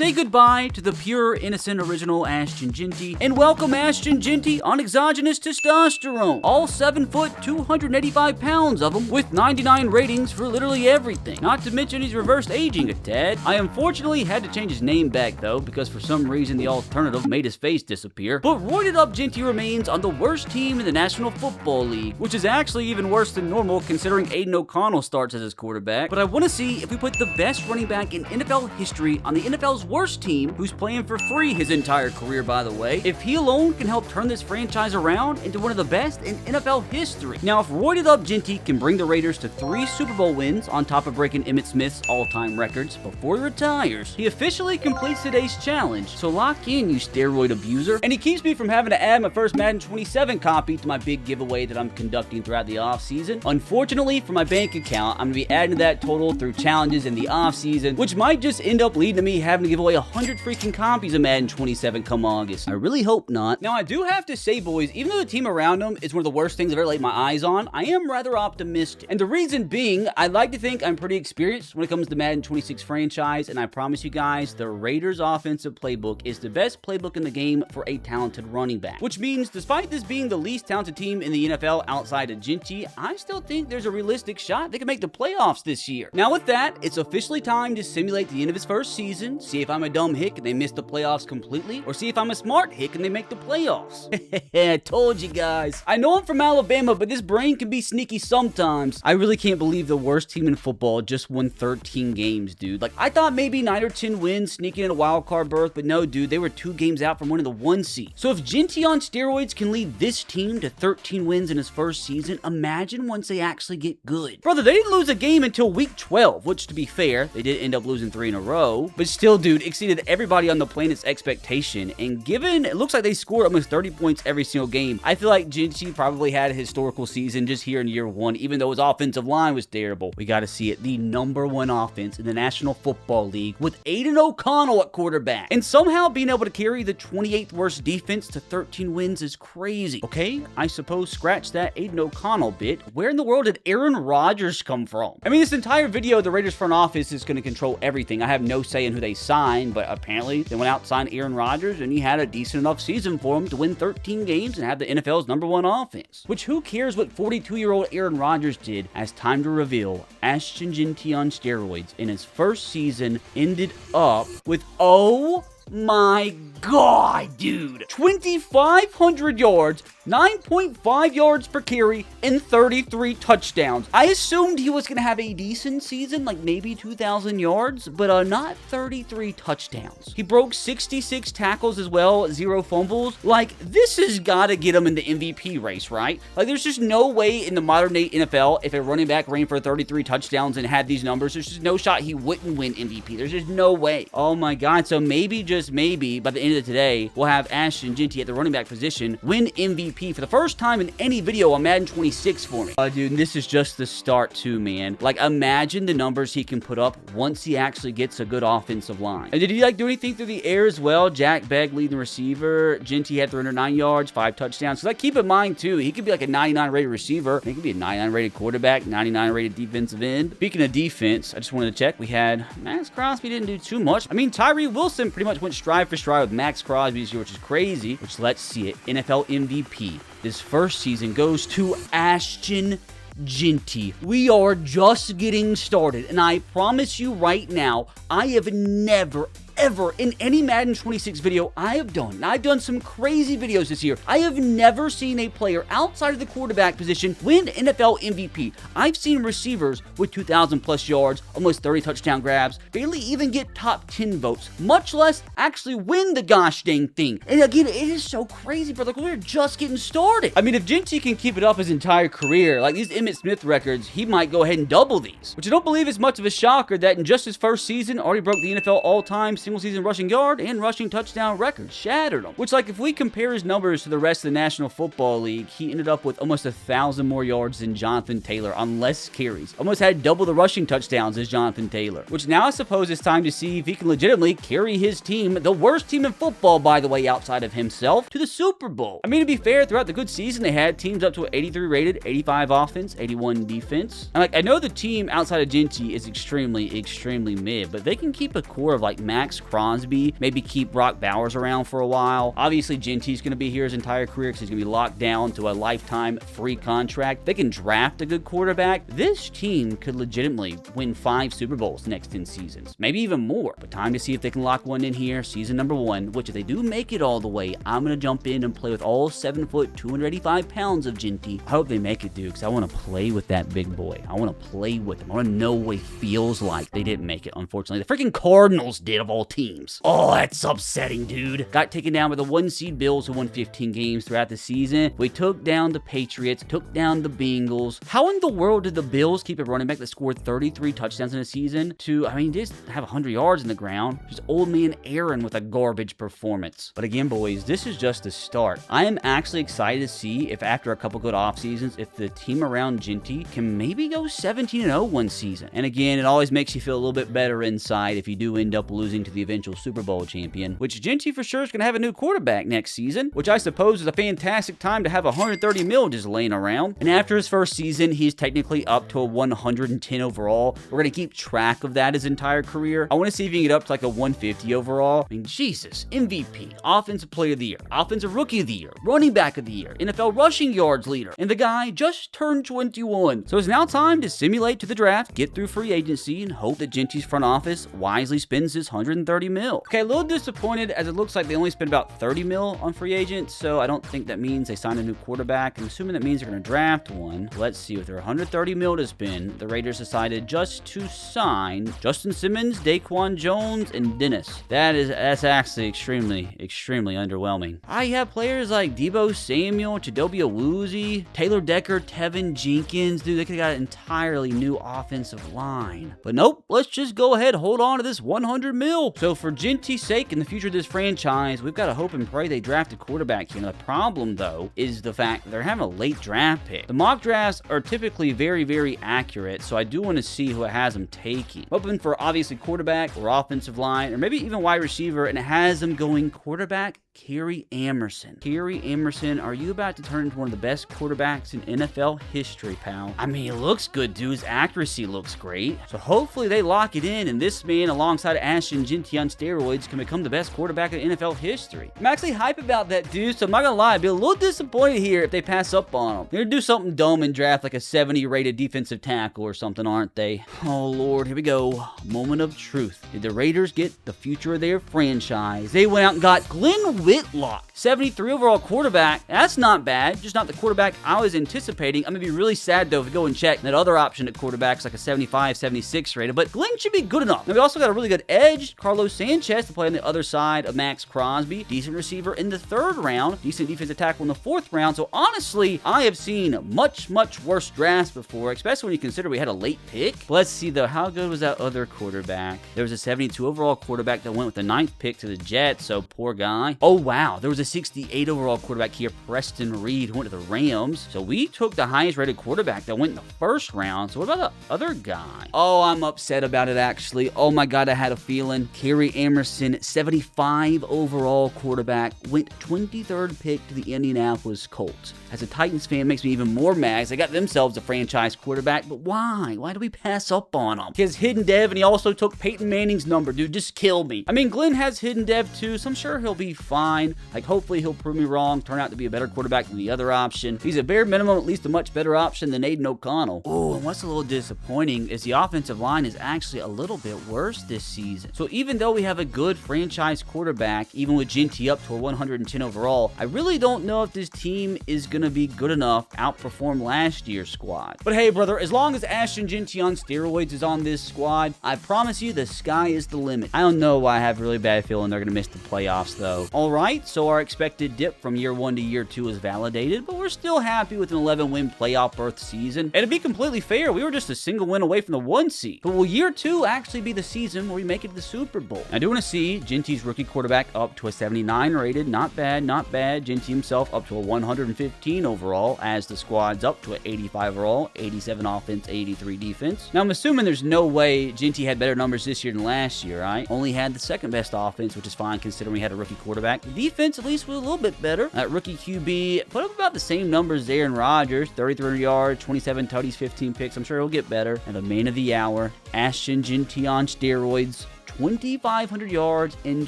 say goodbye to the pure, innocent, original Ashton Jeanty, and welcome Ashton Jeanty on exogenous testosterone. All 7 foot, 285 pounds of him, with 99 ratings for literally everything. Not to mention he's reversed aging a tad. I unfortunately had to change his name back though, because for some reason the alternative made his face disappear. But roided up Jeanty remains on the worst team in the National Football League, which is actually even worse than normal considering Aiden O'Connell starts as his quarterback. But I want to see if we put the best running back in NFL history on the NFL's worst team, who's playing for free his entire career, by the way, if he alone can help turn this franchise around into one of the best in NFL history. Now, if roided up Jeanty can bring the Raiders to 3 Super Bowl wins on top of breaking Emmitt Smith's all-time records before he retires, he officially completes today's challenge. So lock in, you steroid abuser. And he keeps me from having to add my first Madden 27 copy to my big giveaway that I'm conducting throughout the offseason. Unfortunately, for my bank account, I'm going to be adding to that total through challenges in the offseason, which might just end up leading to me having to give away 100 freaking copies of Madden 27 come August. I really hope not. Now, I do have to say, boys, even though the team around him is one of the worst things I've ever laid my eyes on, I am rather optimistic. And the reason being, I like to think I'm pretty experienced when it comes to Madden 26 franchise, and I promise you guys, the Raiders offensive playbook is the best playbook in the game for a talented running back. Which means, despite this being the least talented team in the NFL outside of Jeanty, I still think there's a realistic shot they can make the playoffs this year. Now with that, it's officially time to simulate the end of his first season, see if I'm a dumb hick and they miss the playoffs completely, or see if I'm a smart hick and they make the playoffs. I told you guys. I know I'm from Alabama, but this brain can be sneaky sometimes. I really can't believe the worst team in football just won 13 games, dude. Like, I thought maybe 9 or 10 wins sneaking in a wild card berth, but no, dude, they were 2 games out from winning the 1 seed. So if Jeanty on steroids can lead this team to 13 wins in his first season, imagine once they actually get good. Brother, they didn't lose a game until week 12, which, to be fair, they did end up losing 3 in a row, but still, dude, exceeded everybody on the planet's expectation. And given it looks like they scored almost 30 points every single game, I feel like Jeanty probably had a historical season just here in year 1, even though his offensive line was terrible. We got to see it. The #1 offense in the National Football League with Aiden O'Connell at quarterback. And somehow being able to carry the 28th worst defense to 13 wins is crazy. Okay, I suppose scratch that Aiden O'Connell bit. Where in the world did Aaron Rodgers come from? I mean, this entire video, the Raiders front office is going to control everything. I have no say in who they sign, but apparently they went out and signed Aaron Rodgers, and he had a decent enough season for him to win 13 games and have the NFL's #1 offense. Which, who cares what 42-year-old Aaron Rodgers did, as time to reveal Ashton Jeanty on steroids in his first season ended up with, oh my god, dude, 2,500 yards, 9.5 yards per carry, and 33 touchdowns. I assumed he was going to have a decent season, like maybe 2,000 yards, but not 33 touchdowns. He broke 66 tackles as well, 0 fumbles. Like, this has got to get him in the MVP race, right? Like, there's just no way in the modern day NFL, if a running back ran for 33 touchdowns and had these numbers, there's just no shot he wouldn't win MVP. There's just no way. Oh my god, so maybe, just maybe, by the end of today, we'll have Ashton Jeanty at the running back position win MVP for the first time in any video on Madden 26 for me. Dude, this is just the start too, man. Like, imagine the numbers he can put up once he actually gets a good offensive line. And did he, like, do anything through the air as well? Jack Begg leading the receiver. Jeanty had 309 yards, 5 touchdowns. So, like, keep in mind, too, he could be like a 99 rated receiver. He could be a 99 rated quarterback, 99 rated defensive end. Speaking of defense, I just wanted to check. We had Max Crosby didn't do too much. I mean, Tyree Wilson pretty much went stride for stride with Max Crosby this year, which is crazy. Which, let's see it. NFL MVP. This first season goes to Ashton Jeanty. We are just getting started, and I promise you right now, I have never, ever in any Madden 26 video I have done, and I've done some crazy videos this year, I have never seen a player outside of the quarterback position win NFL MVP. I've seen receivers with 2,000 plus yards, almost 30 touchdown grabs, barely even get top 10 votes, much less actually win the gosh dang thing. And again, it is so crazy, brother. We're just getting started. I mean, if Jeanty can keep it up his entire career, like these Emmitt Smith records, he might go ahead and double these, which I don't believe is much of a shocker that in just his first season already broke the NFL all-time single-season rushing yard and rushing touchdown records, shattered them. Which, like, if we compare his numbers to the rest of the National Football League, he ended up with almost 1,000 more yards than Jonathan Taylor on less carries. Almost had double the rushing touchdowns as Jonathan Taylor. Which now I suppose it's time to see if he can legitimately carry his team, the worst team in football, by the way, outside of himself, to the Super Bowl. I mean, to be fair, throughout the good season, they had teams up to an 83 rated, 85 offense, 81 defense. And, like, I know the team outside of Jeanty is extremely mid, but they can keep a core of, like, Max Max Crosby, maybe keep Brock Bowers around for a while. Obviously, Jeanty's going to be here his entire career because he's going to be locked down to a lifetime free contract. They can draft a good quarterback. This team could legitimately win 5 Super Bowls the next 10 seasons, maybe even more. But time to see if they can lock one in here, season number 1, which if they do make it all the way, I'm going to jump in and play with all 7 foot, 285 pounds of Jeanty. I hope they make it, dude, because I want to play with that big boy. I want to play with him. I want to know what he feels like. They didn't make it, unfortunately. The freaking Cardinals did, of all teams. Oh, that's upsetting, dude. Got taken down by the 1 seed Bills, who won 15 games throughout the season. We took down the Patriots, took down the Bengals. How in the world did the Bills keep a running back that scored 33 touchdowns in a season to, I mean, just have 100 yards in the ground? Just old man Aaron with a garbage performance. But again, boys, this is just the start. I am actually excited to see if after a couple good off seasons, if the team around Jeanty can maybe go 17-0 one season. And again, it always makes you feel a little bit better inside if you do end up losing to the eventual Super Bowl champion, which Jeanty for sure is going to have a new quarterback next season, which I suppose is a fantastic time to have 130 mil just laying around. And after his first season, he's technically up to a 110 overall. We're going to keep track of that his entire career. I want to see if he can get up to like a 150 overall. I mean, Jesus, MVP, Offensive Player of the Year, Offensive Rookie of the Year, Running Back of the Year, NFL rushing yards leader, and the guy just turned 21. So it's now time to simulate to the draft, get through free agency, and hope that Jeanty's front office wisely spends his 130 mil. Okay, a little disappointed as it looks like they only spent about 30 mil on free agents, so I don't think that means they signed a new quarterback. I'm assuming that means they're going to draft one. Let's see, with their 130 mil to spend, the Raiders decided just to sign Justin Simmons, Daquan Jones, and Dennis. That's actually extremely underwhelming. You have players like Deebo Samuel, Chidobe Awuzie, Taylor Decker, Tevin Jenkins. Dude, they could have got an entirely new offensive line. But nope, let's just go ahead and hold on to this 100 mil. So for Jeanty's sake and the future of this franchise, we've got to hope and pray they draft a quarterback here. Now, the problem, though, is the fact that they're having a late draft pick. The mock drafts are typically very accurate, so I do want to see who it has them taking. Hoping for obviously quarterback or offensive line, or maybe even wide receiver, and it has them going quarterback, Kerry Emerson. Kerry Emerson, are you about to turn into one of the best quarterbacks in NFL history, pal? I mean, it looks good, dude. His accuracy looks great. So hopefully they lock it in, and this man, alongside Ashton Jeanty on steroids, can become the best quarterback in NFL history. I'm actually hype about that, dude, so I'm not gonna lie, I'd be a little disappointed here if they pass up on him. They're gonna do something dumb and draft like a 70 rated defensive tackle or something, aren't they? Oh, Lord, here we go. Moment of truth. Did the Raiders get the future of their franchise? They went out and got Glenn Whitlock, 73 overall quarterback. That's not bad, just not the quarterback I was anticipating. I'm gonna be really sad though if we go and check that other option at quarterback's like a 75, 76 rated, but Glenn should be good enough. Now, we also got a really good edge, Carlos Sanchez, to play on the other side of Max Crosby. Decent receiver in the 3rd round, decent defensive tackle in the 4th round. So honestly, I have seen much worse drafts before, especially when you consider we had a late pick. But let's see though, how good was that other quarterback? There was a 72 overall quarterback that went with the 9th pick to the Jets, so poor guy. Oh wow, there was a 68 overall quarterback here, Preston Reed, who went to the Rams. So we took the highest rated quarterback that went in the 1st round. So what about the other guy? Oh, I'm upset about it actually. Oh my God, I had a feeling. Kerry Emerson, 75 overall quarterback, went 23rd pick to the Indianapolis Colts. As a Titans fan, it makes me even more mad. They got themselves a franchise quarterback, but why? Why do we pass up on him? He has hidden dev, and he also took Peyton Manning's number. Dude, just kill me. I mean, Glenn has hidden dev too, so I'm sure he'll be fine. Like, hopefully he'll prove me wrong, turn out to be a better quarterback than the other option. He's a bare minimum, at least a much better option than Aiden O'Connell. Oh, and what's a little disappointing is the offensive line is actually a little bit worse this season. So even though we have a good franchise quarterback, even with Jeanty up to a 110 overall, I really don't know if this team is going to be good enough to outperform last year's squad. But hey, brother, as long as Ashton Jeanty on steroids is on this squad, I promise you the sky is the limit. I don't know why I have a really bad feeling they're going to miss the playoffs, though. All right, so our expected dip from year 1 to year 2 is validated, but we're still happy with an 11-win playoff berth season. And to be completely fair, we were just a single win away from the 1 seed. But will year 2 actually be the season where we make it to the Super Bowl? I do want to see Jeanty's rookie quarterback up to a 79 rated. Not bad, not bad. Jeanty himself up to a 115 overall, as the squad's up to an 85 overall, 87 offense, 83 defense. Now, I'm assuming there's no way Jeanty had better numbers this year than last year, right? Only had the 2nd best offense, which is fine considering we had a rookie quarterback. The defense at least was a little bit better. That rookie QB put up about the same numbers as Aaron Rodgers, 3,300 yards, 27 tutties, 15 picks. I'm sure he'll get better. And the man of the hour, Ashton Jeanty on steroids, 2,500 yards and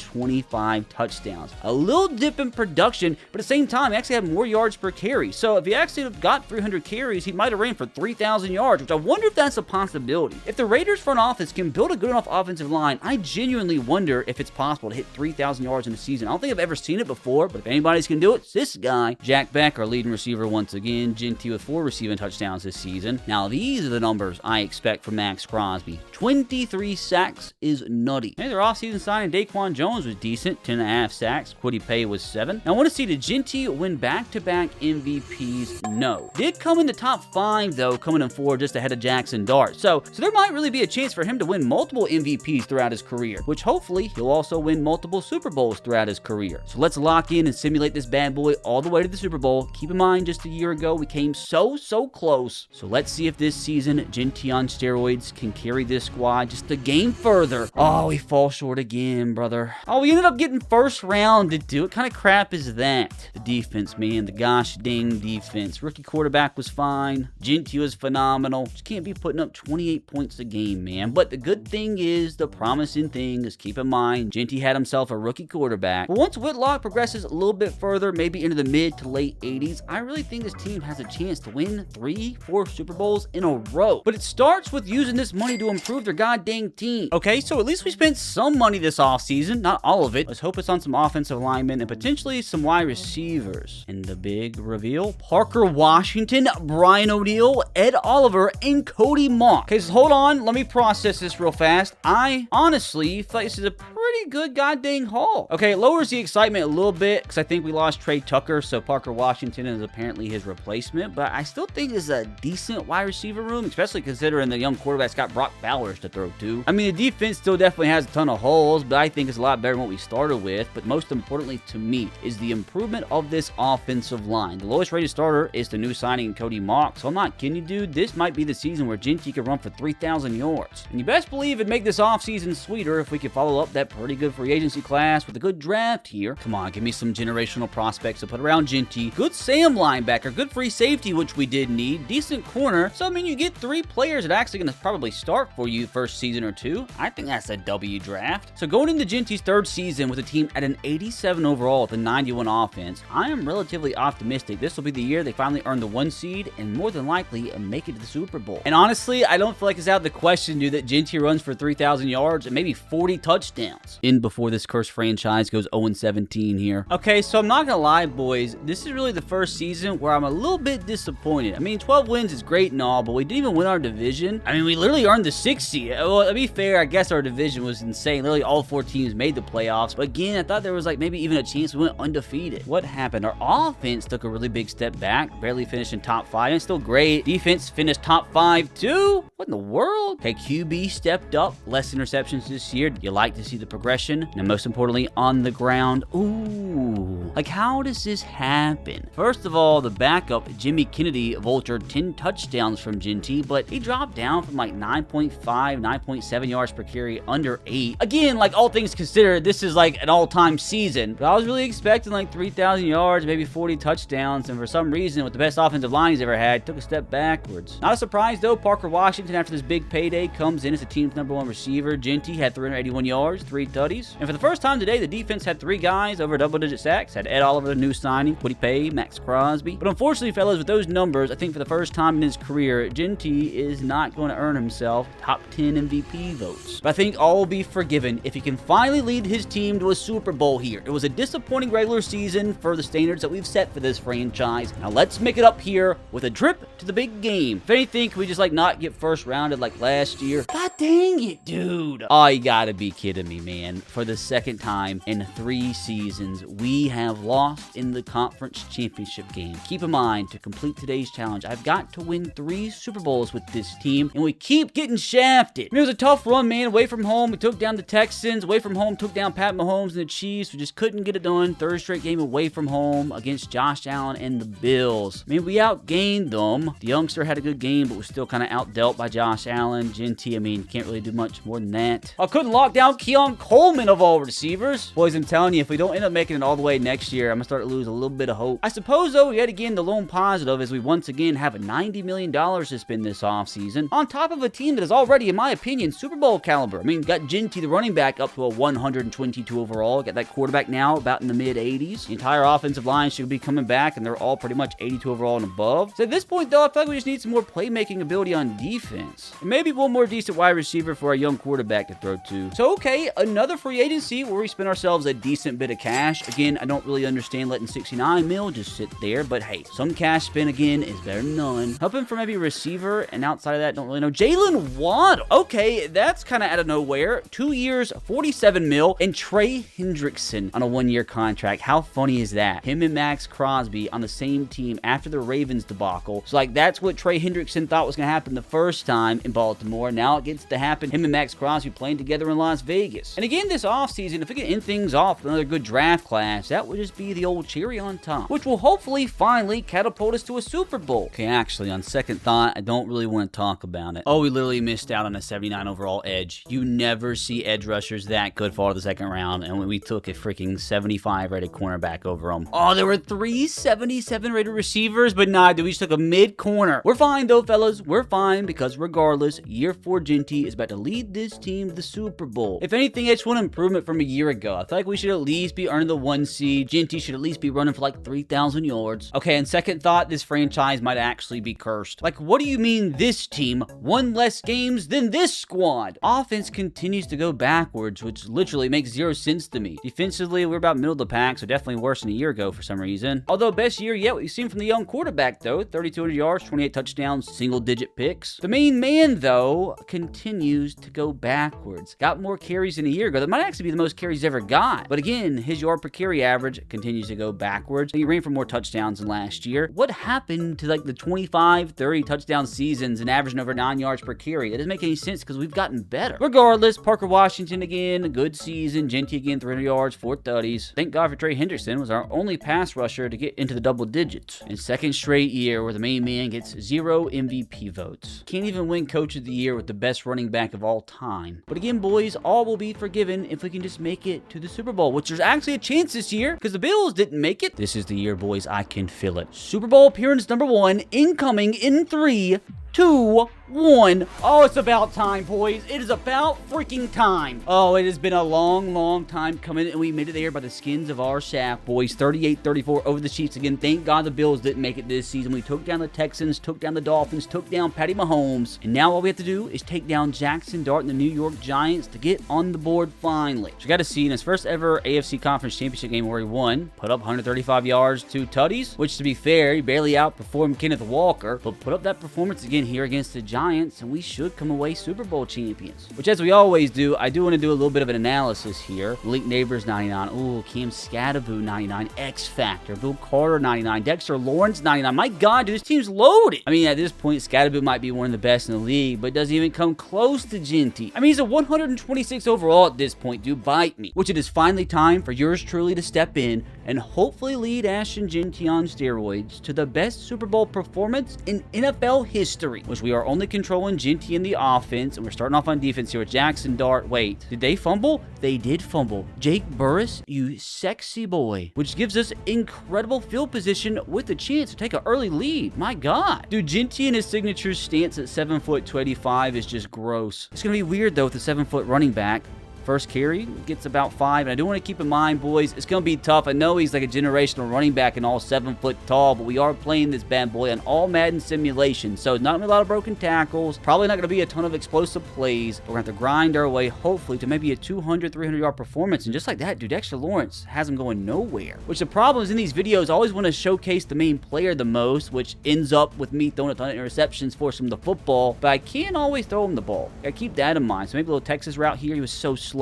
25 touchdowns. A little dip in production, but at the same time, he actually had more yards per carry. So if he actually got 300 carries, he might have ran for 3,000 yards, which I wonder if that's a possibility. If the Raiders front office can build a good enough offensive line, I genuinely wonder if it's possible to hit 3,000 yards in a season. I don't think I've ever seen it before, but if anybody's can do it, it's this guy. Jack Beck, our leading receiver once again. Jeanty with 4 receiving touchdowns this season. Now, these are the numbers I expect from Max Crosby. 23 sacks is nutty. Hey, their offseason signing Daquan Jones was decent, 10.5 sacks. Kwity Paye was 7. Now, I want to see, did Jeanty win back-to-back MVPs? No. Did come in the top 5, though, coming in 4 just ahead of Jackson Dart. So there might really be a chance for him to win multiple MVPs throughout his career, which hopefully he'll also win multiple Super Bowls throughout his career. So let's lock in and simulate this bad boy all the way to the Super Bowl. Keep in mind, just a year ago, we came so close. So let's see if this season, Jeanty on steroids can carry this squad just a game further. Oh, we fall short again, brother. Oh, we ended up getting first rounded, dude. What kind of crap is that? The defense, man. The gosh dang defense. Rookie quarterback was fine. Jeanty was phenomenal. Just can't be putting up 28 points a game, man. But the good thing is, the promising thing is, keep in mind, Jeanty had himself a rookie quarterback. But once Whitlock progresses a little bit further, maybe into the mid to late 80s, I really think this team has a chance to win 3-4 Super Bowls in a row. But it starts with using this money to improve their goddamn team. Okay, so at least we spent some money this offseason, not all of it. Let's hope it's on some offensive linemen and potentially some wide receivers. And the big reveal, Parker Washington, Brian O'Neill, Ed Oliver, and Cody Mock. Okay, so hold on, let me process this real fast. I honestly feel like this is a pretty good goddamn haul. Okay, it lowers the excitement a little bit because I think we lost Trey Tucker, so Parker Washington is apparently his replacement, but I still think it's a decent wide receiver room, especially considering the young quarterback's got Brock Bowers to throw to. I mean, the defense still definitely has a ton of holes, but I think it's a lot better than what we started with. But most importantly to me is the improvement of this offensive line. The lowest rated starter is the new signing Cody Mock, so I'm not kidding you, dude. This might be the season where Jeanty could run for 3,000 yards. And you best believe it'd make this offseason sweeter if we could follow up that pretty good free agency class with a good draft here. Come on, give me some generational prospects to put around Jeanty. Good Sam linebacker, good free safety, which we did need, decent corner. So, I mean, you get 3 players that are actually going to probably start for you first season or 2. I think that's a W draft. So, going into Jeanty's 3rd season with a team at an 87 overall with a 91 offense, I am relatively optimistic this will be the year they finally earn the 1 seed and more than likely make it to the Super Bowl. And honestly, I don't feel like it's out of the question, dude, that Jeanty runs for 3,000 yards and maybe 40 touchdowns in before this cursed franchise goes 0-17 here. Okay, so I'm not gonna lie, boys, this is really the first season where I'm a little bit disappointed. I mean, 12 wins is great and all, but we didn't even win our division. I mean, we literally earned the 6th seed. Well, to be fair, I guess our division was insane. Literally all 4 teams made the playoffs, but again, I thought there was like maybe even a chance we went undefeated. What happened? Our offense took a really big step back, barely finished in top 5, and it's still great. Defense finished top 5 too? What in the world? Okay, QB stepped up, less interceptions this year. You like to see the progression, and most importantly, on the ground. Ooh, like how does this happen? First of all, the backup, Jimmy Kennedy, vultured 10 touchdowns from Jeanty, but he dropped down from like 9.5, 9.7 yards per carry, under 8. Again, like all things considered, this is like an all-time season, but I was really expecting like 3,000 yards, maybe 40 touchdowns, and for some reason, with the best offensive line he's ever had, took a step backwards. Not a surprise though, Parker Washington, after this big payday, comes in as the team's #1 receiver. Jeanty had 381 yards, 3 tutties, and for the first time today, the defense had 3 guys over double-digit sacks. Had Ed Oliver, the new signing, Kwity Paye, Max Crosby. But unfortunately, fellas, with those numbers, I think for the first time in his career, Jeanty is not going to earn himself top 10 MVP votes. But I think all will be forgiven if he can finally lead his team to a Super Bowl here. It was a disappointing regular season for the standards that we've set for this franchise. Now let's make it up here with a trip to the big game. If anything, can we just like not get first rounded like last year? God dang it, dude. Oh, you gotta be kidding me, man. For the second time in 3 seasons, we have lost in the conference championship game. Keep in mind, to complete today's challenge, I've got to win 3 Super Bowls with this team, and we keep getting shafted. I mean, it was a tough run, man. Away from home, we took down the Texans. Away from home, took down Pat Mahomes and the Chiefs. We just couldn't get it done. 3rd straight game away from home against Josh Allen and the Bills. I mean, we outgained them. The youngster had a good game, but was still kind of outdealt by Josh Allen. Jeanty, I mean, can't really do much more than that. I couldn't lock down Keon Coleman of all receivers. Boys, I'm telling you, if we don't end up making it all the way next year, I'm going to start to lose a little bit of hope. I suppose, though, yet again, the lone positive is we once again have $90 million to spend this offseason on top of a team that is already, in my opinion, Super Bowl caliber. I mean, Got Jeanty, the running back, up to a 122 overall. Got that quarterback now about in the mid-80s. The entire offensive line should be coming back, and they're all pretty much 82 overall and above. So at this point, though, I feel like we just need some more playmaking ability on defense. And maybe one more decent wide receiver for our young quarterback to throw to. So, okay, another free agency where we spend ourselves a decent bit of cash. Again, I don't really understand letting 69 mil just sit there, but hey, some cash spent again is better than none. Hoping for maybe a receiver, and outside of that, don't really know. Jalen Waddle. Okay, that's kind of out of nowhere. 2 years, 47 mil, and Trey Hendrickson on a 1-year contract. How funny is that? Him and Max Crosby on the same team after the Ravens debacle. So, like, that's what Trey Hendrickson thought was going to happen the first time in Baltimore. Now it gets to happen. Him and Max Crosby playing together in Las Vegas. And again, this offseason, if we can end things off with another good draft class, that would just be the old cherry on top, which will hopefully finally catapult us to a Super Bowl. Okay, actually, on second thought, I don't really want to talk about it. Oh, we literally missed out on a 79 overall edge. You never see edge rushers that good fall to the second round, and when we took a freaking 75 rated cornerback over them. Oh, there were 3 77 rated receivers, but nah, dude, we just took a mid corner. We're fine though, fellas. We're fine because regardless, year 4 Jeanty is about to lead this team to the Super Bowl. If anything, it's one improvement from a year ago. I feel like we should at least be earning the 1 seed. Jeanty should at least be running for like 3,000 yards. Okay, and second thought, this franchise might actually be cursed. Like, what do you mean this team won less games than this squad? Offense continues to go backwards, which literally makes zero sense to me. Defensively, we're about middle of the pack, so definitely worse than a year ago for some reason. Although best year yet, we've seen from the young quarterback though, 3,200 yards, 28 touchdowns, single-digit picks. The main man though continues to go backwards. Got more carries than a year ago. That might actually be the most carries he's ever got. But again, his yard per carry average continues to go backwards. He ran for more touchdowns than last year. What happened to like the 25, 30 touchdown seasons and averaging over 9 yards per carry? That doesn't make any sense because we've gotten better. Regardless, Parker Washington again, a good season. Jeanty again, 300 yards, 4 tutties. Thank God for Trey Hendrickson, was our only pass rusher to get into the double digits. And second straight year where the main man gets 0 MVP votes. Can't even win Coach of the Year with the best running back of all time. But again, boys, all will be forgiven if we can just make it to the Super Bowl, which there's actually a chance this year because the Bills didn't make it. This is the year, boys. I can feel it. Super Bowl appearance number 1 incoming in 3, 2, 1. Oh, it's about time, boys. It is about freaking time. Oh, it has been a long, long time coming, and we made it there by the skins of our shaft, boys. 38-34 over the Chiefs again. Thank God the Bills didn't make it this season. We took down the Texans, took down the Dolphins, took down Patty Mahomes, and now all we have to do is take down Jackson Dart and the New York Giants to get on the board finally. So you got to see in his first ever AFC Conference Championship game where he won, put up 135 yards, 2 tutties, which to be fair, he barely outperformed Kenneth Walker, but put up that performance again here against the Giants, and we should come away Super Bowl champions. Which, as we always do, I do want to do a little bit of an analysis here. Malik Neighbors, 99. Ooh, Cam Scatteroo, 99. X Factor. Bill Carter, 99. Dexter Lawrence, 99. My God, dude, this team's loaded. I mean, at this point, Scatteroo might be one of the best in the league, but doesn't even come close to Jeanty. I mean, he's a 126 overall at this point, dude. Bite me. Which it is finally time for yours truly to step in and hopefully lead Ashton Jeanty on steroids to the best Super Bowl performance in NFL history, which we are only controlling Jeanty in the offense, and we're starting off on defense here with Jackson Dart. Wait, did they fumble? They did fumble. Jake Burris, you sexy boy, which gives us incredible field position with a chance to take an early lead. My God. Dude, Jeanty and his signature stance at 7 foot 285 is just gross. It's going to be weird, though, with the 7 foot running back. First carry gets about 5, and I do want to keep in mind, boys, it's going to be tough. I know he's like a generational running back and all 7 foot tall, but we are playing this bad boy on all Madden simulations, so not a lot of broken tackles, probably not going to be a ton of explosive plays. We're going to have to grind our way, hopefully, to maybe a 200, 300 yard performance, and just like that, dude, Dexter Lawrence has him going nowhere. Which the problem is in these videos, I always want to showcase the main player the most, which ends up with me throwing a ton of interceptions, force him the football, but I can't always throw him the ball. Gotta keep that in mind. So maybe a little Texas route here. He was so slow.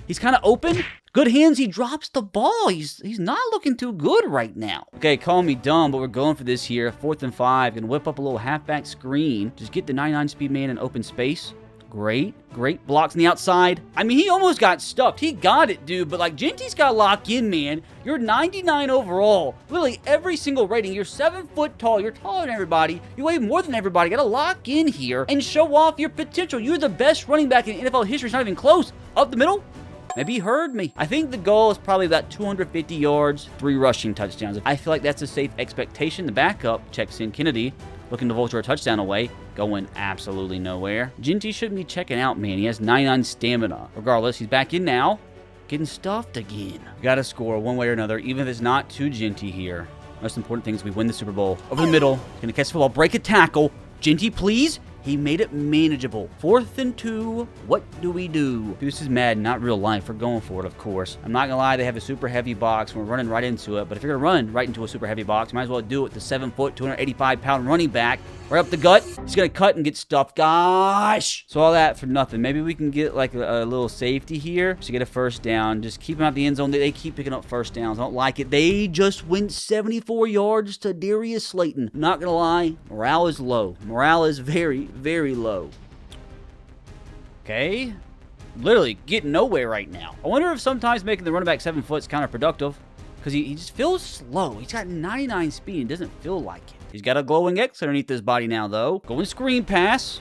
He's kind of open. Good hands. He drops the ball. He's not looking too good right now. Okay, call me dumb, but we're going for this here. 4th and 5. Gonna whip up a little halfback screen. Just get the 99 speed man in open space. Great blocks on the outside. I mean, he almost got stuffed. He got it, dude, but like Jeanty's got to lock in, man. You're 99 overall. Literally every single rating. You're 7 foot tall. You're taller than everybody. You weigh more than everybody. You got to lock in here and show off your potential. You're the best running back in NFL history. It's not even close. Up the middle. Maybe he heard me. I think the goal is probably about 250 yards, 3 rushing touchdowns. I feel like that's a safe expectation. The backup checks in. Kennedy looking to vulture a touchdown away. going absolutely nowhere. Jeanty shouldn't be checking out, man. He has 99 stamina. Regardless, he's back in now. Getting stuffed again. Gotta score one way or another, even if it's not too Jeanty here. Most important thing is we win the Super Bowl. Over the middle. Gonna catch the football. Break a tackle. Jeanty, please. He made it manageable. 4th and 2. What do we do? Dude, this is Madden, not real life. We're going for it, of course. I'm not gonna lie, they have a super heavy box. We're running right into it. But if you're gonna run right into a super heavy box, might as well do it with the 7-foot, 285-pound running back. Right up the gut. He's gonna cut and get stuffed. Gosh! So all that for nothing. Maybe we can get like a little safety here to get a first down. Just keep him out the end zone. They keep picking up first downs. I don't like it. They just went 74 yards to Darius Slayton. Not gonna lie, morale is low. Morale is very, very low. Okay. Literally getting nowhere right now. I wonder if sometimes making the running back 7 foot is counterproductive. Because he just feels slow. He's got 99 speed and doesn't feel like it. He's got a glowing X underneath his body now, though. Going screen pass.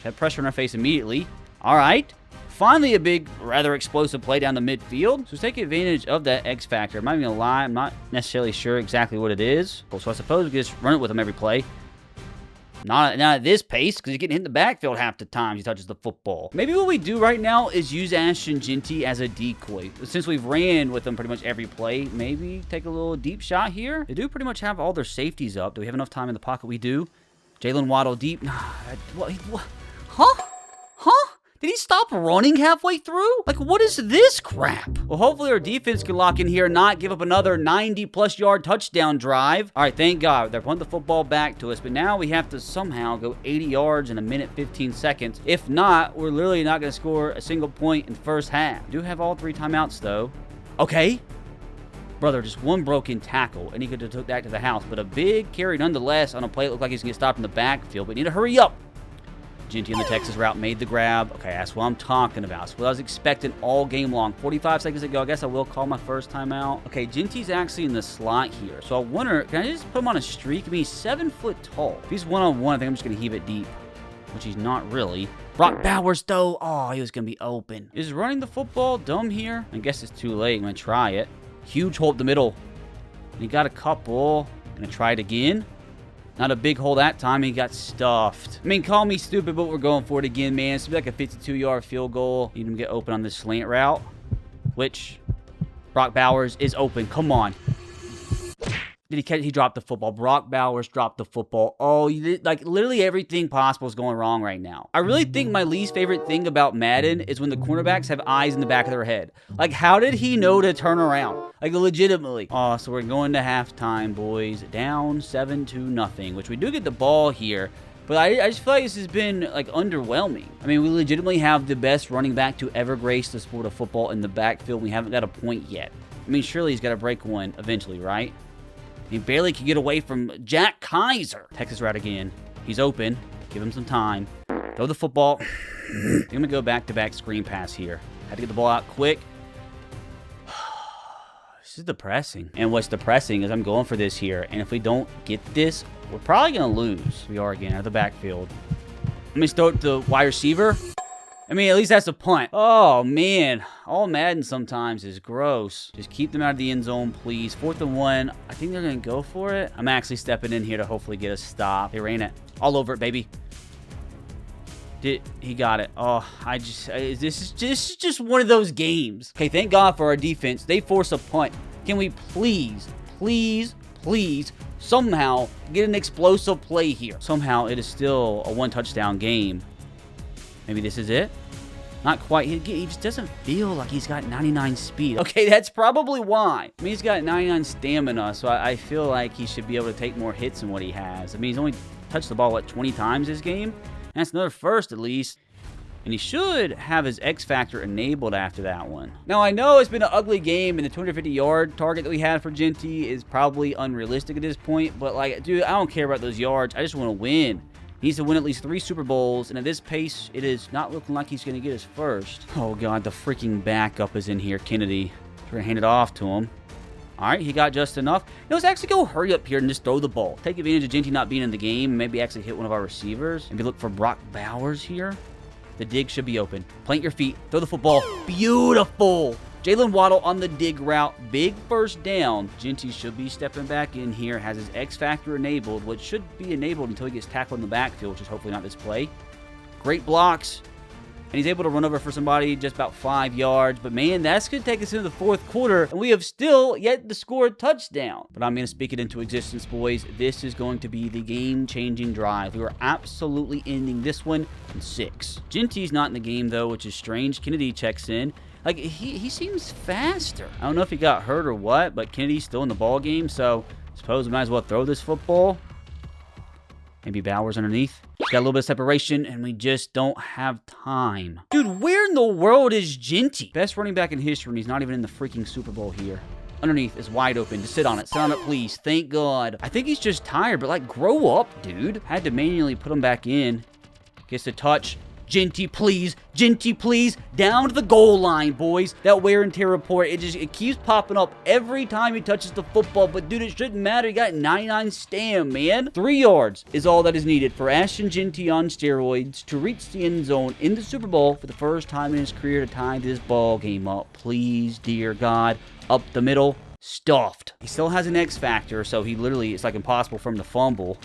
Had pressure on our face immediately. All right. Finally, a big, rather explosive play down the midfield. So let's take advantage of that X factor. I'm not even going to lie. I'm not necessarily sure exactly what it is. So I suppose we can just run it with him every play. Not at this pace, because he's getting hit in the backfield half the time he touches the football. Maybe what we do right now is use Ashton Jeanty as a decoy. Since we've ran with him pretty much every play, maybe take a little deep shot here. They do pretty much have all their safeties up. Do we have enough time in the pocket? We do. Jalen Waddle deep. What? Huh? Huh? Did he stop running halfway through? Like, what is this crap? Well, hopefully our defense can lock in here and not give up another 90-plus yard touchdown drive. All right, thank God. They're punting the football back to us, but now we have to somehow go 80 yards in 1:15 seconds. If not, we're literally not going to score a single point in the first half. We do have all 3 timeouts, though. Okay. Brother, just one broken tackle, and he could have took that to the house, but a big carry nonetheless on a play that looked like he's going to get stopped in the backfield. We need to hurry up. Jeanty in the Texas route made the grab. Okay, that's what I'm talking about. That's what I was expecting all game long. 45 seconds ago, I guess I will call my first timeout. Okay, Jeanty's actually in the slot here. So I wonder, can I just put him on a streak? I mean, he's 7 foot tall. If he's one-on-one, I think I'm just going to heave it deep, which he's not really. Brock Bowers, though. Oh, he was going to be open. Is running the football dumb here? I guess it's too late. I'm going to try it. Huge hole up the middle. And he got a couple. Going to try it again. Not a big hole that time. He got stuffed. I mean, call me stupid, but we're going for it again, man. It's going to be like a 52-yard field goal. Need him to get open on this slant route, which Brock Bowers is open. Come on. Did he catch? He dropped the football. Brock Bowers dropped the football. Oh, like literally everything possible is going wrong right now. I really think my least favorite thing about Madden is when the cornerbacks have eyes in the back of their head. Like, how did he know to turn around? Like, legitimately. Oh, so we're going to halftime, boys. Down 7-0, which we do get the ball here. But I just feel like this has been, like, underwhelming. I mean, we legitimately have the best running back to ever grace the sport of football in the backfield. We haven't got a point yet. I mean, surely he's got to break one eventually, right? He barely can get away from Jack Kaiser. Texas route again. He's open. Give him some time. Throw the football. I'm going to go back-to-back screen pass here. Had to get the ball out quick. This is depressing. And what's depressing is I'm going for this here. And if we don't get this, we're probably going to lose. We are again out of the backfield. Let me throw it to wide receiver. I mean, at least that's a punt. Oh, man. All Madden sometimes is gross. Just keep them out of the end zone, please. 4th and 1. I think they're going to go for it. I'm actually stepping in here to hopefully get a stop. They ran it. All over it, baby. He got it. Oh, this is just one of those games. Okay, thank God for our defense. They force a punt. Can we please somehow get an explosive play here? Somehow it is still a 1-touchdown game. Maybe this is it? Not quite. He just doesn't feel like he's got 99 speed. Okay, that's probably why. I mean, he's got 99 stamina, so I feel like he should be able to take more hits than what he has. I mean, he's only touched the ball, what, 20 times this game? And that's another first, at least. And he should have his X Factor enabled after that one. Now, I know it's been an ugly game, and the 250-yard target that we had for Jeanty is probably unrealistic at this point. But, like, dude, I don't care about those yards. I just want to win. He needs to win at least 3 Super Bowls, and at this pace, it is not looking like he's going to get his first. Oh, God, the freaking backup is in here, Kennedy. We're going to hand it off to him. All right, he got just enough. Let's actually go hurry up here and just throw the ball. Take advantage of Jeanty not being in the game, and maybe actually hit one of our receivers. Maybe look for Brock Bowers here. The dig should be open. Plant your feet. Throw the football. Beautiful. Jalen Waddle on the dig route. Big first down. Jeanty should be stepping back in here. Has his X Factor enabled, which should be enabled until he gets tackled in the backfield, which is hopefully not this play. Great blocks. And he's able to run over for somebody just about 5 yards. But, man, that's going to take us into the fourth quarter. And we have still yet to score a touchdown. But I'm going to speak it into existence, boys. This is going to be the game-changing drive. We are absolutely ending this one in 6. Jeanty's not in the game, though, which is strange. Kennedy checks in. Like, he seems faster. I don't know if he got hurt or what, but Kennedy's still in the ball game. So, I suppose we might as well throw this football. Maybe Bowers underneath. Got a little bit of separation, and we just don't have time. Dude, where in the world is Jeanty? Best running back in history, and he's not even in the freaking Super Bowl here. Underneath is wide open. Just sit on it. Sit on it, please. Thank God. I think he's just tired, but, like, grow up, dude. Had to manually put him back in. Gets the touch. Jeanty, please. Jeanty, please. Down to the goal line, boys. That wear and tear report, it keeps popping up every time he touches the football. But, dude, it shouldn't matter. He got 99 stam, man. 3 yards is all that is needed for Ashton Jeanty on steroids to reach the end zone in the Super Bowl for the first time in his career to tie this ball game up. Please, dear God. Up the middle. Stuffed. He still has an X factor, so he literally, it's like impossible for him to fumble.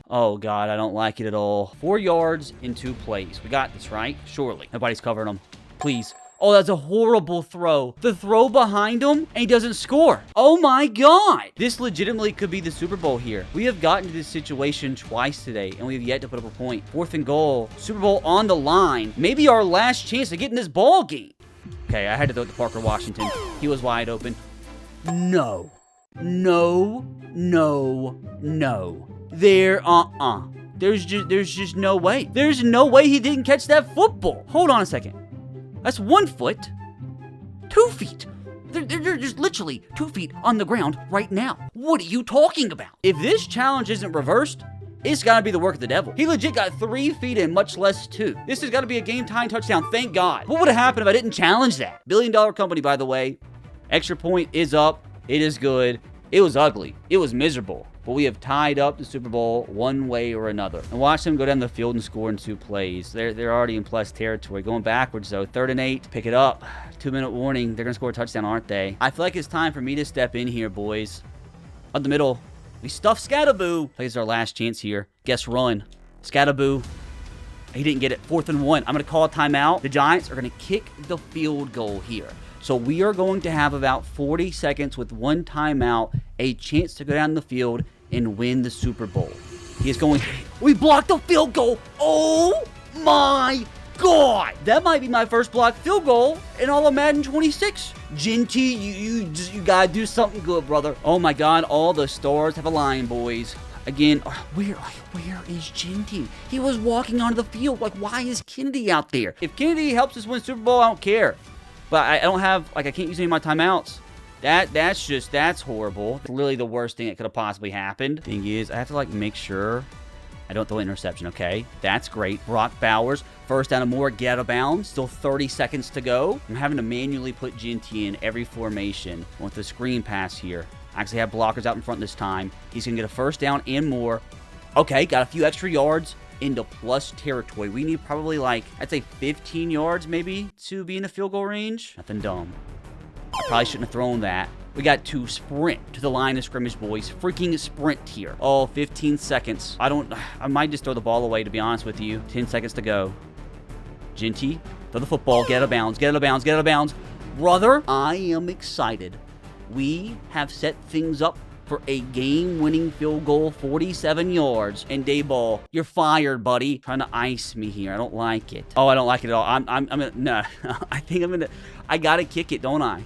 Oh, God, I don't like it at all. 4 yards in 2 plays. We got this, right? Surely. Nobody's covering him. Please. Oh, that's a horrible throw. The throw behind him, and he doesn't score. Oh, my God. This legitimately could be the Super Bowl here. We have gotten to this situation twice today, and we have yet to put up a point. 4th and goal. Super Bowl on the line. Maybe our last chance to get in this ball game. Okay, I had to throw it to Parker Washington. He was wide open. No. No. No. No. There's just no way. There's no way he didn't catch that football. Hold on a second. That's 1 foot. 2 feet. They're just literally 2 feet on the ground right now. What are you talking about? If this challenge isn't reversed, it's gotta be the work of the devil. He legit got 3 feet in, much less 2. This has gotta be a game-tying touchdown, thank God. What would have happened if I didn't challenge that? $1 billion company, by the way. Extra point is up. It is good. It was ugly. It was miserable. But we have tied up the Super Bowl one way or another. And watch them go down the field and score in 2 plays. They're already in plus territory. Going backwards, though. 3rd and 8. Pick it up. 2-minute warning. They're going to score a touchdown, aren't they? I feel like it's time for me to step in here, boys. Up the middle. We stuff Scattaboo. Plays our last chance here. Guess run. Scattaboo. He didn't get it. 4th and 1. I'm going to call a timeout. The Giants are going to kick the field goal here. So we are going to have about 40 seconds with 1 timeout, a chance to go down the field and win the Super Bowl. He is going... We blocked the field goal! Oh my God! That might be my first blocked field goal in all of Madden 26. Jeanty, you gotta do something good, brother. Oh my God, all the stars have aligned, boys. Again, where is Jeanty? He was walking onto the field. Like, why is Kennedy out there? If Kennedy helps us win Super Bowl, I don't care. But I don't have... Like, I can't use any of my timeouts. That's horrible. It's literally the worst thing that could have possibly happened. Thing is, I have to, like, make sure I don't throw an interception, okay? That's great. Brock Bowers, first down and more, get out of bounds. Still 30 seconds to go. I'm having to manually put Jeanty in every formation. I want the screen pass here. I actually have blockers out in front this time. He's going to get a first down and more. Okay, got a few extra yards into plus territory. We need probably, like, I'd say 15 yards maybe to be in the field goal range. Nothing dumb. I probably shouldn't have thrown that. We got to sprint to the line of scrimmage, boys. Freaking sprint here. Oh, 15 seconds. I might just throw the ball away, to be honest with you. 10 seconds to go. Jeanty, throw the football. Get out of bounds. Get out of bounds. Get out of bounds. Brother, I am excited. We have set things up for a game-winning field goal, 47 yards. And Dayball, you're fired, buddy. Trying to ice me here. I don't like it. Oh, I don't like it at all. I'm gonna, no. I gotta kick it, don't I?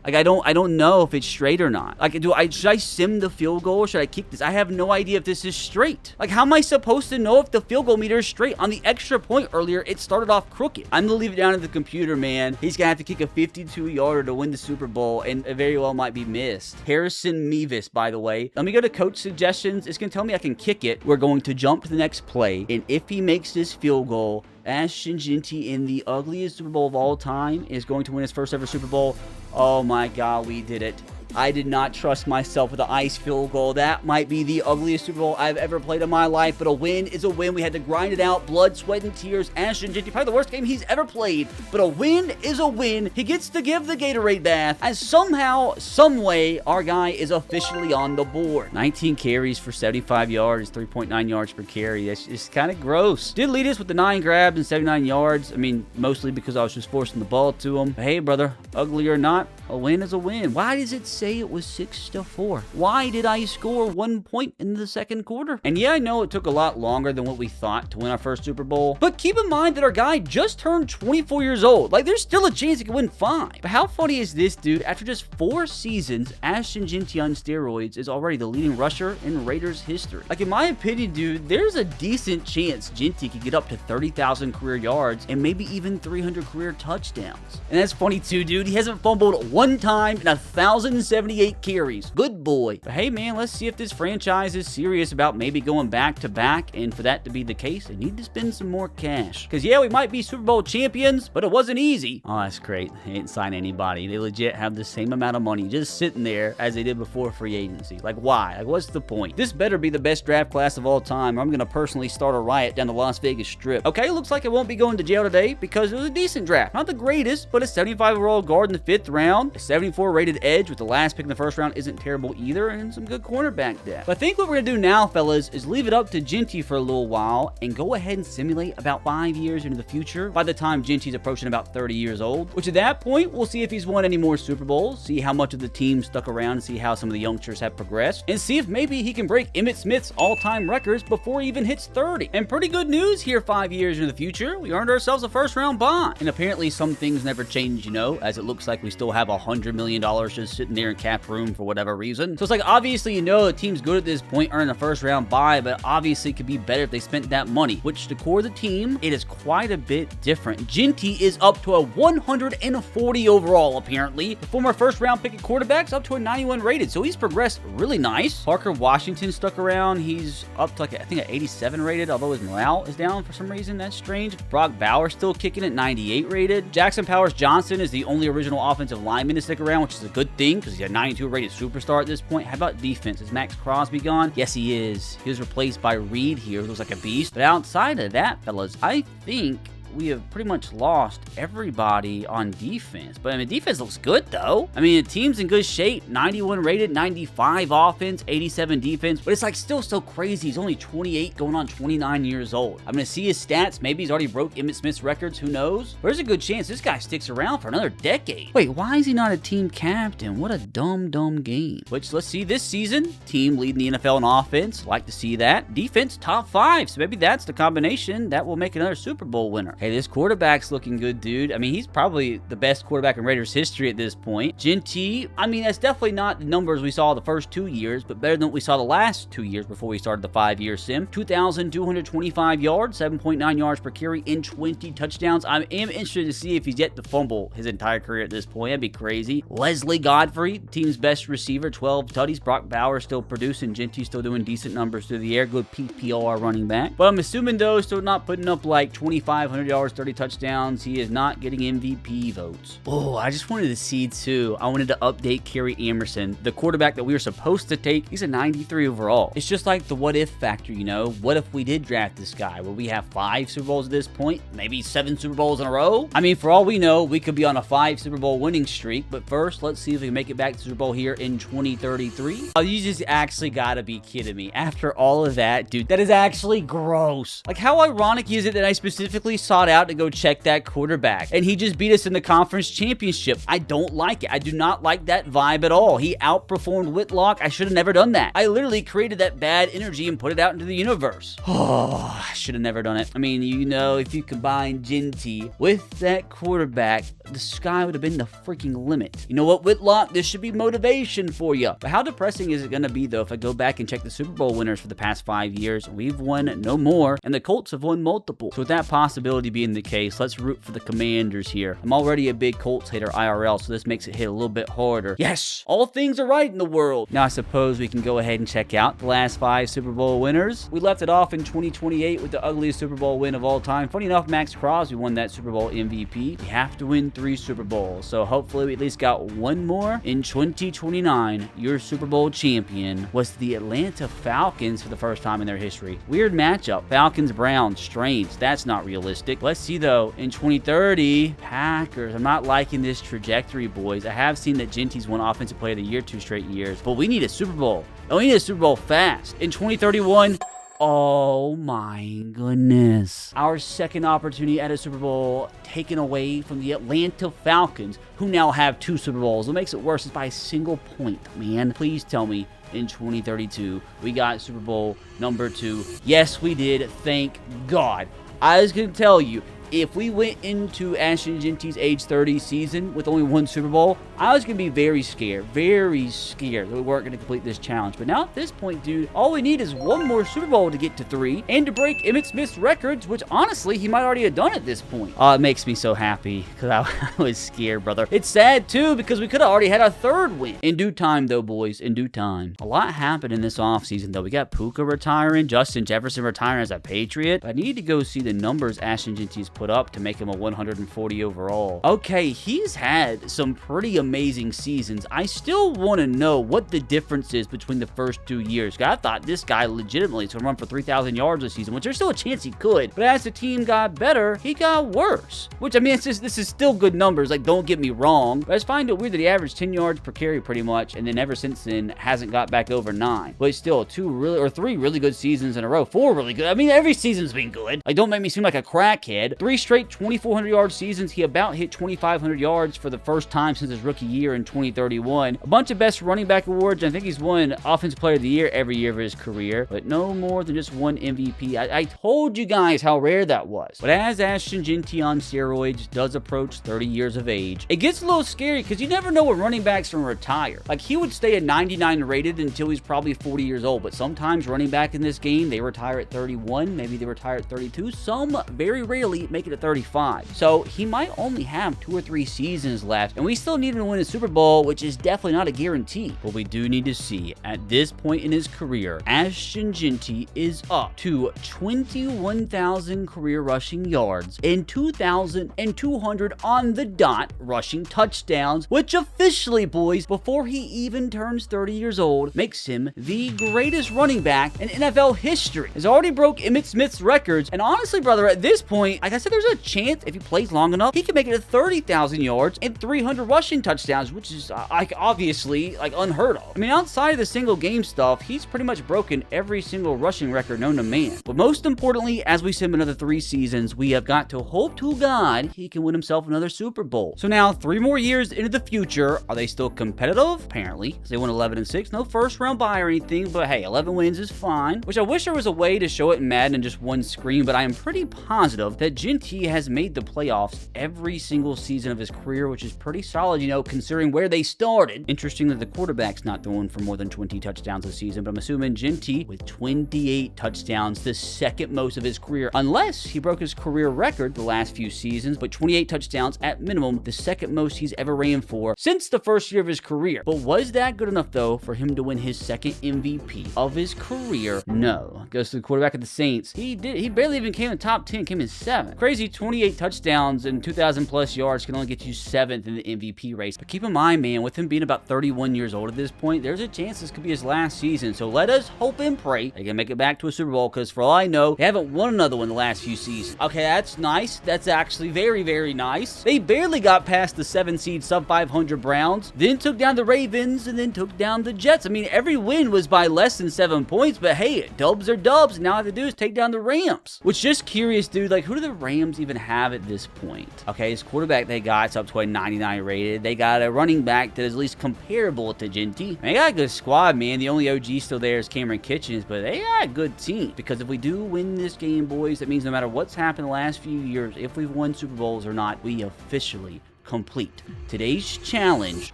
Like, I don't know if it's straight or not. Like, should I sim the field goal or should I kick this? I have no idea if this is straight. Like, how am I supposed to know if the field goal meter is straight? On the extra point earlier, it started off crooked. I'm gonna leave it down to the computer, man. He's gonna have to kick a 52-yarder to win the Super Bowl, and it very well might be missed. Harrison Mevis, by the way. Let me go to coach suggestions. It's gonna tell me I can kick it. We're going to jump to the next play, and if he makes this field goal, Ashton Jeanty, in the ugliest Super Bowl of all time, is going to win his first ever Super Bowl. Oh my God, we did it. I did not trust myself with an ice field goal. That might be the ugliest Super Bowl I've ever played in my life, but a win is a win. We had to grind it out, blood, sweat, and tears. Ashton Jeanty, probably the worst game he's ever played, but a win is a win. He gets to give the Gatorade bath, and somehow, someway, our guy is officially on the board. 19 carries for 75 yards, 3.9 yards per carry. That's just kind of gross. Did lead us with the 9 grabs and 79 yards. I mean, mostly because I was just forcing the ball to him. But hey, brother, ugly or not, a win is a win. Why does it say it was 6-4? Why did I score 1 point in the second quarter? And yeah, I know it took a lot longer than what we thought to win our first Super Bowl, but keep in mind that our guy just turned 24 years old. Like, there's still a chance he could win 5. But how funny is this, dude? After just 4 seasons, Ashton Jeanty on steroids is already the leading rusher in Raiders history. Like, in my opinion, dude, there's a decent chance Jeanty could get up to 30,000 career yards and maybe even 300 career touchdowns. And that's funny too, dude. He hasn't fumbled 1 time in 1,078 carries. Good boy. But hey, man, let's see if this franchise is serious about maybe going back to back. And for that to be the case, they need to spend some more cash. Because yeah, we might be Super Bowl champions, but it wasn't easy. Oh, that's great. They didn't sign anybody. They legit have the same amount of money just sitting there as they did before free agency. Like, why? Like, what's the point? This better be the best draft class of all time, or I'm going to personally start a riot down the Las Vegas Strip. Okay, looks like I won't be going to jail today because it was a decent draft. Not the greatest, but a 75 overall guard in the 5th round, a 74 rated edge with the last pick in the 1st round isn't terrible either, and some good cornerback depth. But I think what we're going to do now, fellas, is leave it up to Jeanty for a little while and go ahead and simulate about 5 years into the future by the time Jeanty's approaching about 30 years old, which at that point, we'll see if he's won any more Super Bowls, see how much of the team stuck around, see how some of the youngsters have progressed, and see if maybe he can break Emmitt Smith's all-time records before he even hits 30. And pretty good news here 5 years into the future. We earned ourselves a 1st-round bond. And apparently some things never change, you know, as it looks like we still have $100 million just sitting there in cap room for whatever reason. So it's like, obviously, you know, the team's good at this point, earning a 1st-round bye, but obviously it could be better if they spent that money, which to core the team, it is quite a bit different. Jeanty is up to a 140 overall, apparently. The former 1st-round pick at quarterback's up to a 91 rated, so he's progressed really nice. Parker Washington stuck around. He's up to, like, I think, an 87 rated, although his morale is down for some reason. That's strange. Brock Bowers still kicking at 98 rated. Jackson Powers Johnson is the only original offensive lineman to stick around, which is a good thing because he's a 92 rated superstar at this point. How about defense? Is Max Crosby gone? Yes, he is. He was replaced by Reed here, who looks like a beast. But outside of that, fellas, I think we have pretty much lost everybody on defense. But I mean, defense looks good though. I mean, the team's in good shape. 91 rated, 95 offense, 87 defense. But it's like still so crazy. He's only 28 going on 29 years old. I'm going to see his stats. Maybe he's already broke Emmitt Smith's records. Who knows? But there's a good chance this guy sticks around for another decade. Wait, why is he not a team captain? What a dumb game. Which, let's see, this season, team leading the NFL in offense. Like to see that. Defense, top 5. So maybe that's the combination that will make another Super Bowl winner. Hey, this quarterback's looking good, dude. I mean, he's probably the best quarterback in Raiders history at this point. Jeanty, I mean, that's definitely not the numbers we saw the first 2 years, but better than what we saw the last 2 years before we started the 5-year sim. 2,225 yards, 7.9 yards per carry, and 20 touchdowns. I am interested to see if he's yet to fumble his entire career at this point. That'd be crazy. Leslie Godfrey, team's best receiver, 12 tutties. Brock Bowers still producing. Jeanty still doing decent numbers through the air. Good PPR running back. But I'm assuming, though, still not putting up like 2,500 yards, 30 touchdowns. He is not getting MVP votes. Oh, I just wanted to see too. I wanted to update Kerry Emerson, the quarterback that we were supposed to take. He's a 93 overall. It's just like the what if factor, you know? What if we did draft this guy? Will we have 5 Super Bowls at this point? Maybe 7 Super Bowls in a row? I mean, for all we know, we could be on a 5 Super Bowl winning streak. But first, let's see if we can make it back to Super Bowl here in 2033. Oh, you just actually gotta be kidding me. After all of that, dude, that is actually gross. Like, how ironic is it that I specifically sought out to go check that quarterback and he just beat us in the conference championship? I don't like it. I do not like that vibe at all. He outperformed Whitlock. I should have never done that. I literally created that bad energy and put it out into the universe. Oh, I should have never done it. I mean, you know, if you combine Jeanty with that quarterback, the sky would have been the freaking limit. You know what, Whitlock? This should be motivation for you. But how depressing is it going to be, though, if I go back and check the Super Bowl winners for the past 5 years? We've won no more, and the Colts have won multiple. So with that possibility possibility being the case, let's root for the Commanders here. I'm already a big Colts hater IRL, so this makes it hit a little bit harder. Yes! All things are right in the world. Now I suppose we can go ahead and check out the last 5 Super Bowl winners. We left it off in 2028 with the ugliest Super Bowl win of all time. Funny enough, Max Crosby won that Super Bowl MVP. You have to win 3 Super Bowls, so hopefully we at least got one more. In 2029, your Super Bowl champion was the Atlanta Falcons for the first time in their history. Weird matchup. Falcons-Browns, strange. That's not realistic. Let's see though. In 2030, Packers. I'm not liking this trajectory, boys. I have seen that Jeanty's won Offensive Player of the Year 2 straight years, but we need a Super Bowl. And we need a Super Bowl fast. In 2031, oh my goodness. Our second opportunity at a Super Bowl taken away from the Atlanta Falcons, who now have 2 Super Bowls. What makes it worse is by a single point, man. Please tell me in 2032 we got Super Bowl number 2. Yes, we did. Thank God. I was going to tell you, if we went into Ashton Jeanty's age 30 season with only 1 Super Bowl, I was going to be very scared that we weren't going to complete this challenge. But now at this point, dude, all we need is 1 more Super Bowl to get to 3 and to break Emmitt Smith's records, which honestly, he might already have done at this point. Oh, it makes me so happy because I was scared, brother. It's sad too because we could have already had a 3rd win. In due time, though, boys, in due time. A lot happened in this offseason, though. We got Puka retiring, Justin Jefferson retiring as a Patriot. I need to go see the numbers Ashton Jeanty's put up to make him a 140 overall. Okay, he's had some pretty amazing seasons. I still want to know what the difference is between the first 2 years. I thought this guy legitimately is going to run for 3,000 yards this season, which there's still a chance he could. But as the team got better, he got worse. Which, I mean, this is still good numbers. Like, don't get me wrong. But I just find it weird that he averaged 10 yards per carry pretty much, and then ever since then hasn't got back over 9. But still, 3 really good seasons in a row. 4 really good. I mean, every season's been good. Like, don't make me seem like a crackhead. 3 straight 2,400 yard seasons. He about hit 2,500 yards for the first time since his rookie year in 2031. A bunch of best running back awards. I think he's won Offensive Player of the Year every year of his career, but no more than just 1 MVP. I told you guys how rare that was. But as Ashton Jeanty on steroids does approach 30 years of age, it gets a little scary because you never know when running backs are going to retire. Like, he would stay at 99 rated until he's probably 40 years old, but sometimes running back in this game, they retire at 31, maybe they retire at 32. Some very rarely make it at 35. So he might only have 2 or 3 seasons left, and we still need him to win a Super Bowl, which is definitely not a guarantee. But we do need to see, at this point in his career, Ashton Jeanty is up to 21,000 career rushing yards and 2,200 on the dot rushing touchdowns, which officially, boys, before he even turns 30 years old, makes him the greatest running back in NFL history. He's already broke Emmitt Smith's records, and honestly, brother, at this point, like I said, there's a chance if he plays long enough, he can make it to 30,000 yards and 300 rushing touchdowns, which is obviously unheard of. I mean, outside of the single game stuff, he's pretty much broken every single rushing record known to man. But most importantly, as we see him another 3 seasons, we have got to hope to God he can win himself another Super Bowl. So now, 3 more years into the future, are they still competitive? Apparently, because they won 11-6. No first round bye or anything, but hey, 11 wins is fine. Which I wish there was a way to show it in Madden in just one screen, but I am pretty positive that Jeanty has made the playoffs every single season of his career, which is pretty solid, you know, considering where they started. Interesting that the quarterback's not throwing for more than 20 touchdowns a season, but I'm assuming Jeanty with 28 touchdowns, the second most of his career, unless he broke his career record the last few seasons, but 28 touchdowns at minimum, the second most he's ever ran for since the first year of his career. But was that good enough, though, for him to win his second MVP of his career? No. Goes to the quarterback of the Saints. He barely even came in the top 10, came in 7th. Crazy 28 touchdowns and 2,000 plus yards can only get you 7th in the MVP race. But keep in mind, man, with him being about 31 years old at this point, there's a chance this could be his last season. So let us hope and pray they can make it back to a Super Bowl, because for all I know, they haven't won another one the last few seasons. Okay, that's nice. That's actually very, very nice. They barely got past the 7-seed sub-500 Browns, then took down the Ravens, and then took down the Jets. I mean, every win was by less than 7 points, but hey, dubs are dubs, and now all I have to do is take down the Rams. Which, just curious, dude, like, who do the Rams even have at this point? Okay, his quarterback they got, it's up to a 99 rated. They got a running back that is at least comparable to Jeanty. They got a good squad, man. The only OG still there is Cameron Kitchens, but they got a good team. Because if we do win this game, boys, that means no matter what's happened the last few years, if we've won Super Bowls or not, we officially complete today's challenge.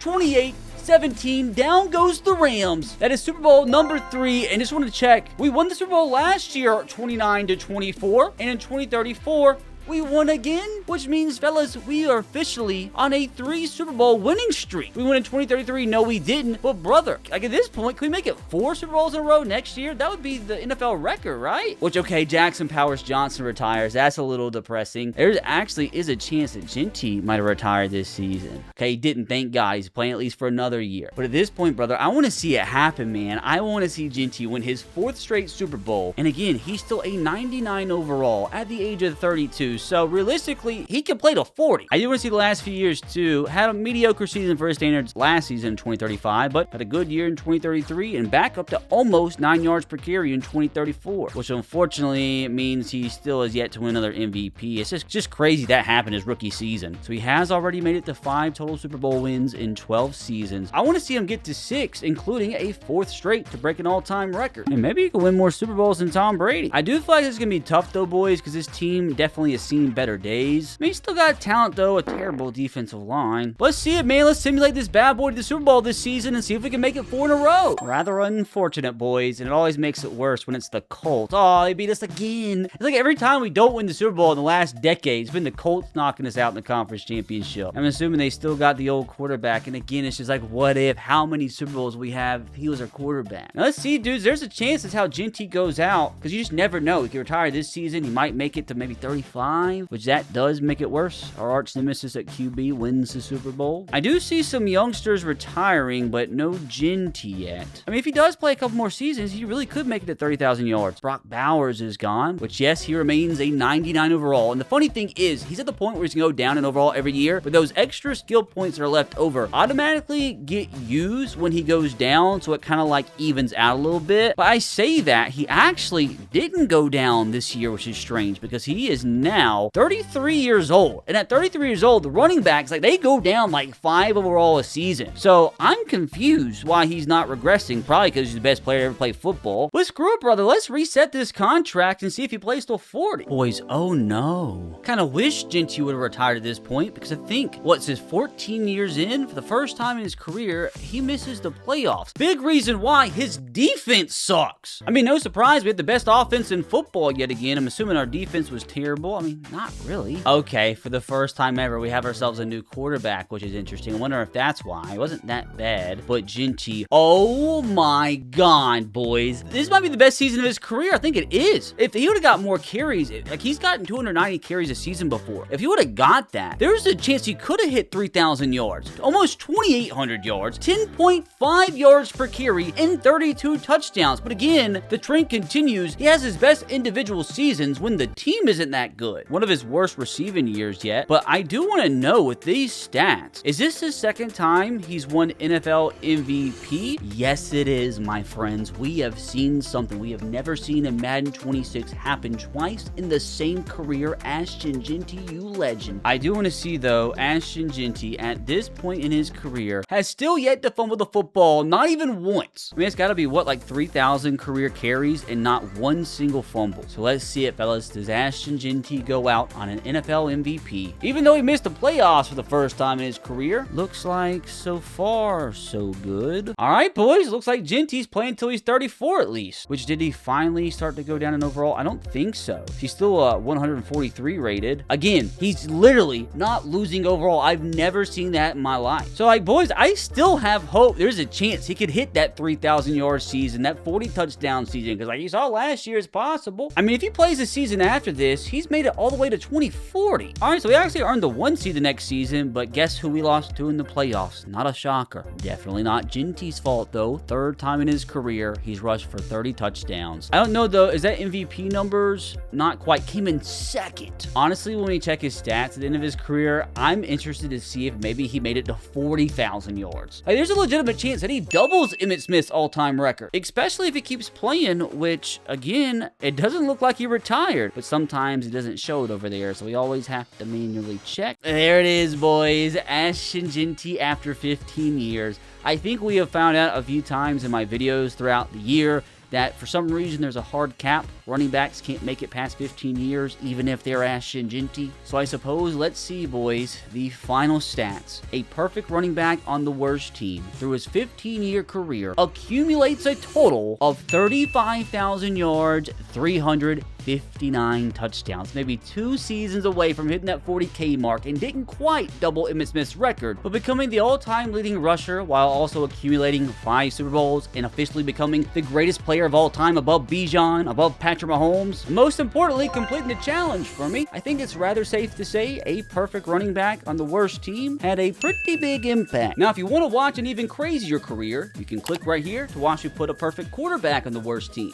28-17, down goes the Rams. That is Super Bowl number 3. And just wanted to check, we won the Super Bowl last year 29-24, and in 2034 We won again, which means, fellas, we are officially on a 3 Super Bowl winning streak. We won in 2033. No, we didn't. But brother, like at this point, can we make it 4 Super Bowls in a row next year? That would be the NFL record, right? Which, okay, Jackson Powers Johnson retires. That's a little depressing. There actually is a chance that Jeanty might have retired this season. Okay, he didn't. Thank God. He's playing at least for another year. But at this point, brother, I want to see it happen, man. I want to see Jeanty win his 4th straight Super Bowl. And again, he's still a 99 overall at the age of 32. So realistically, he can play to 40. I do want to see the last few years too. Had a mediocre season for his standards last season in 2035, but had a good year in 2033 and back up to almost 9 yards per carry in 2034, which unfortunately means he still has yet to win another MVP. It's just crazy that happened his rookie season. So he has already made it to 5 total Super Bowl wins in 12 seasons. I want to see him get to 6, including a 4th straight to break an all-time record. And maybe he could win more Super Bowls than Tom Brady. I do feel like this is going to be tough though, boys, because this team definitely has seen better days. I mean, he's still got talent though, a terrible defensive line. Let's see it, man. Let's simulate this bad boy to the Super Bowl this season and see if we can make it 4 in a row. Rather unfortunate, boys, and it always makes it worse when it's the Colts. Oh, they beat us again. It's like every time we don't win the Super Bowl in the last decade, it's been the Colts knocking us out in the conference championship. I'm assuming they still got the old quarterback, and again, it's just like, what if? How many Super Bowls we have if he was our quarterback? Now, let's see, dudes. There's a chance that's how Jeanty goes out, because you just never know. He could retire this season. He might make it to maybe 35, which that does make it worse. Our arch nemesis at QB wins the Super Bowl. I do see some youngsters retiring, but no Jeanty yet. I mean, if he does play a couple more seasons, he really could make it to 30,000 yards. Brock Bowers is gone, which, yes, he remains a 99 overall. And the funny thing is, he's at the point where he's going to go down in overall every year, but those extra skill points that are left over automatically get used when he goes down, so it kind of like evens out a little bit. But I say that he actually didn't go down this year, which is strange because he is now 33 years old. And at 33 years old, the running backs, like, they go down like 5 overall a season. So I'm confused why he's not regressing. Probably because he's the best player to ever play football. But screw it, brother. Let's reset this contract and see if he plays till 40. Boys, oh no. Kind of wish Jeanty would have retired at this point because I think, what's his 14 years in? For the first time in his career, he misses the playoffs. Big reason why his defense sucks. I mean, no surprise, we had the best offense in football yet again. I'm assuming our defense was terrible. I mean, not really. Okay, for the first time ever, we have ourselves a new quarterback, which is interesting. I wonder if that's why. It wasn't that bad. But Jeanty, oh my God, boys. This might be the best season of his career. I think it is. If he would have got more carries, like he's gotten 290 carries a season before. If he would have got that, there's a chance he could have hit 3,000 yards, almost 2,800 yards, 10.5 yards per carry, and 32 touchdowns. But again, the trend continues. He has his best individual seasons when the team isn't that good. One of his worst receiving years yet. But I do want to know with these stats, is this his second time he's won NFL MVP? Yes, it is, my friends. We have seen something we have never seen in Madden 26 happen twice in the same career. Ashton Jeanty, you legend. I do want to see, though, Ashton Jeanty at this point in his career has still yet to fumble the football, not even once. I mean, it's got to be, what, like 3,000 career carries and not one single fumble. So let's see it, fellas. Does Ashton Jeanty go out on an NFL MVP? Even though he missed the playoffs for the first time in his career, looks like so far, so good. All right, boys. Looks like Jeanty's playing until he's 34 at least. Which, did he finally start to go down in overall? I don't think so. He's still 143 rated. Again, he's literally not losing overall. I've never seen that in my life. So, like, boys, I still have hope. There's a chance he could hit that 3,000 yard season, that 40 touchdown season, because like you saw last year, it's possible. I mean, if he plays the season after this, he's made it all the way to 2040. All right, so we actually earned the 1 seed the next season, but guess who we lost to in the playoffs? Not a shocker. Definitely not Jeanty's fault, though. 3rd time in his career, he's rushed for 30 touchdowns. I don't know, though. Is that MVP numbers? Not quite. Came in 2nd. Honestly, when we check his stats at the end of his career, I'm interested to see if maybe he made it to 40,000 yards. Like, there's a legitimate chance that he doubles Emmitt Smith's all-time record, especially if he keeps playing, which, again, it doesn't look like he retired, but sometimes it doesn't show it over there, so we always have to manually check. There it is, boys. Ashton Jeanty after 15 years. I think we have found out a few times in my videos throughout the year that for some reason there's a hard cap. Running backs can't make it past 15 years, even if they're Ashton Jeanty. So I suppose, let's see, boys, the final stats. A perfect running back on the worst team through his 15-year career accumulates a total of 35,000 yards, 300 59 touchdowns, maybe 2 seasons away from hitting that 40K mark, and didn't quite double Emmitt Smith's record, but becoming the all-time leading rusher while also accumulating 5 Super Bowls and officially becoming the greatest player of all time above Bijan, above Patrick Mahomes, and most importantly, completing the challenge for me. I think it's rather safe to say a perfect running back on the worst team had a pretty big impact. Now, if you want to watch an even crazier career, you can click right here to watch me put a perfect quarterback on the worst team.